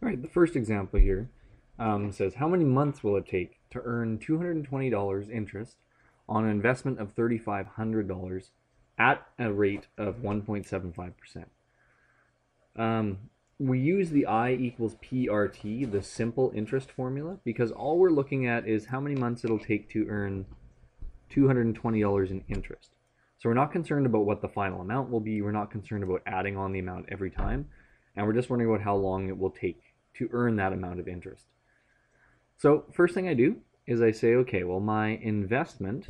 All right, the first example here says, how many months will it take to earn $220 interest on an investment of $3,500 at a rate of 1.75%? We use the I equals PRT, the simple interest formula, because all we're looking at is how many months it'll take to earn $220 in interest. So we're not concerned about what the final amount will be. We're not concerned about adding on the amount every time. And we're just wondering about how long it will take to earn that amount of interest. So first thing I do is I say, okay, well, my investment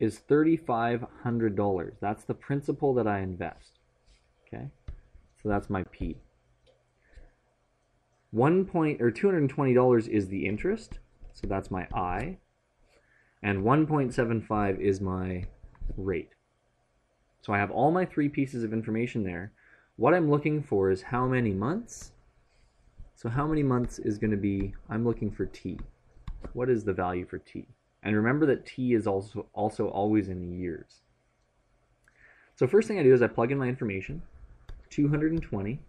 is $3,500. That's the principal that I invest. Okay, so that's my P. $220 is the interest, so that's my I, and 1.75 is my rate. So I have all my three pieces of information there. What I'm looking for is how many months. So how many months is going to be, I'm looking for T. What is the value for T? And remember that T is also always in years. So first thing I do is I plug in my information. 220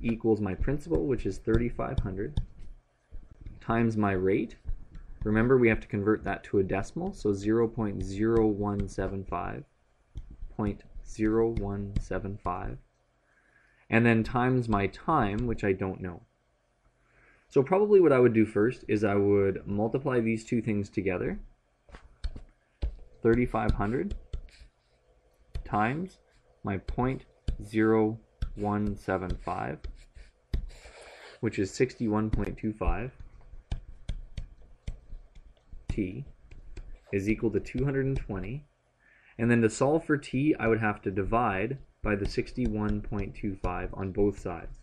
equals my principal, which is 3,500, times my rate. Remember, we have to convert that to a decimal, so 0.0175, 0.0175, and then times my time, which I don't know. So probably what I would do first is I would multiply these two things together. 3,500 times my 0.0175, which is 61.25, T, is equal to 220. And then to solve for T, I would have to divide by the 61.25 on both sides.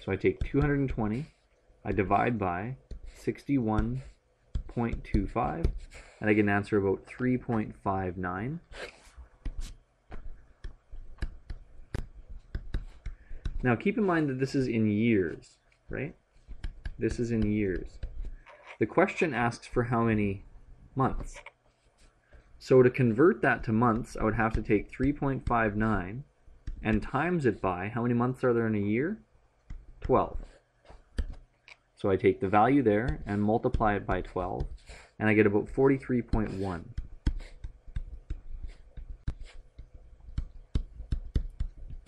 So I take 220, I divide by 61.25, and I get an answer about 3.59. Now keep in mind that this is in years, right? This is in years. The question asks for how many months. So to convert that to months, I would have to take 3.59 and times it by, how many months are there in a year? 12. So I take the value there and multiply it by 12, and I get about 43.1.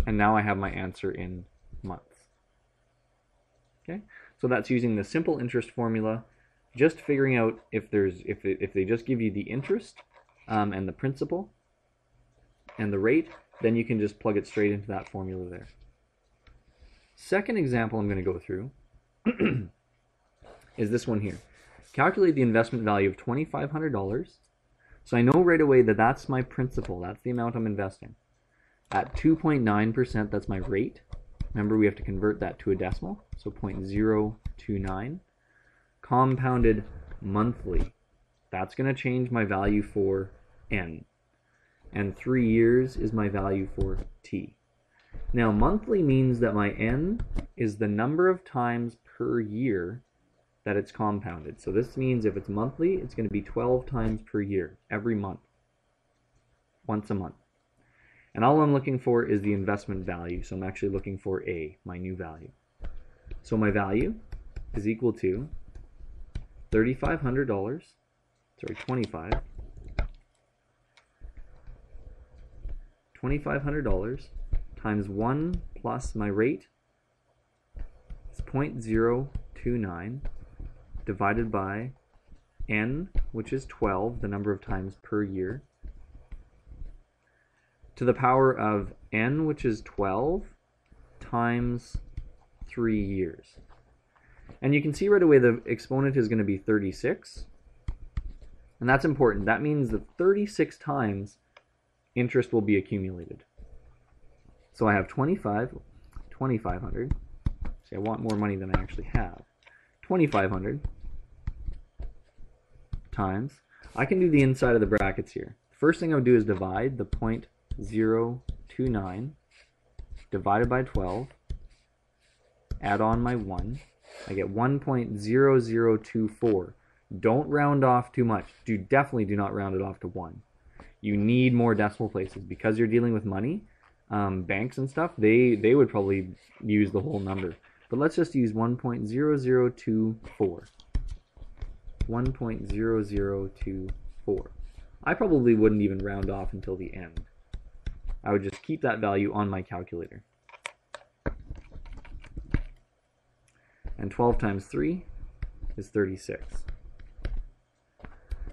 And now I have my answer in months. Okay, so that's using the simple interest formula, just figuring out if they just give you the interest and the principal and the rate, then you can just plug it straight into that formula there. Second example I'm going to go through is this one here. Calculate the investment value of $2,500. So I know right away that that's my principal. That's the amount I'm investing. At 2.9%, that's my rate. Remember, we have to convert that to a decimal, so 0.029. Compounded monthly. That's going to change my value for N. And 3 years is my value for T. Now, monthly means that my N is the number of times per year that it's compounded. So this means if it's monthly, it's going to be 12 times per year, every month, once a month. And all I'm looking for is the investment value. So I'm actually looking for A, my new value. So my value is equal to $3,500, sorry, $2,500 times 1 plus my rate is 0.029 divided by N, which is 12, the number of times per year, to the power of N, which is 12, times 3 years. And you can see right away the exponent is going to be 36. And that's important. That means that 36 times interest will be accumulated. So I have 2,500. See, I want more money than I actually have. 2,500 times, I can do the inside of the brackets here. First thing I would do is divide the 0.029 divided by 12, add on my 1, I get 1.0024. Don't round off too much. Definitely do not round it off to 1. You need more decimal places because you're dealing with money. banks and stuff, they would probably use the whole number. But let's just use 1.0024. 1.0024. I probably wouldn't even round off until the end. I would just keep that value on my calculator. And 12 times 3 is 36.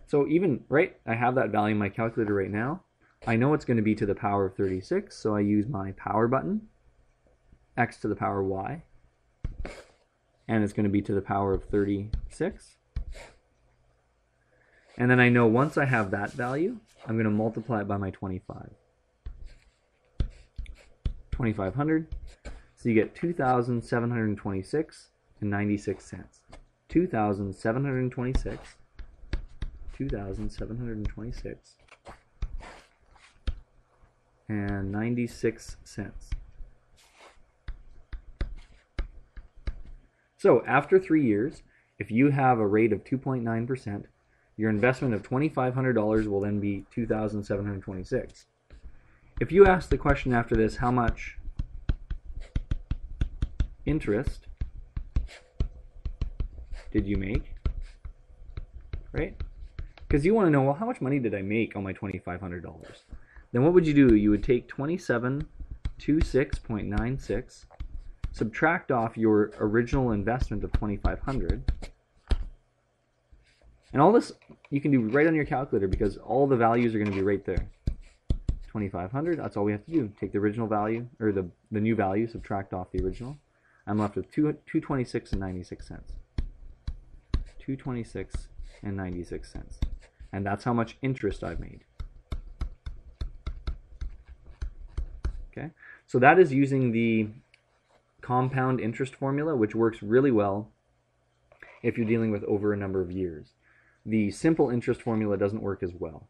So even, right, I have that value in my calculator right now. I know it's going to be to the power of 36, so I use my power button, x to the power y, and it's going to be to the power of 36. And then I know once I have that value, I'm going to multiply it by my 25. 2,500. So you get 2,726 and 96 cents. 2,726 and 96 cents. So after 3 years, if you have a rate of 2.9%, your investment of $2,500 will then be $2,726. If you ask the question after this, how much interest did you make? Right? Because you want to know, well, how much money did I make on my $2,500? Then what would you do? You would take 2726.96, subtract off your original investment of $2,500, and all this you can do right on your calculator because all the values are going to be right there. 2,500, that's all we have to do. Take the original value, or the new value, subtract off the original. I'm left with 226 and 96 cents. 226 and 96 cents. And that's how much interest I've made. Okay, so that is using the compound interest formula, which works really well if you're dealing with over a number of years. The simple interest formula doesn't work as well.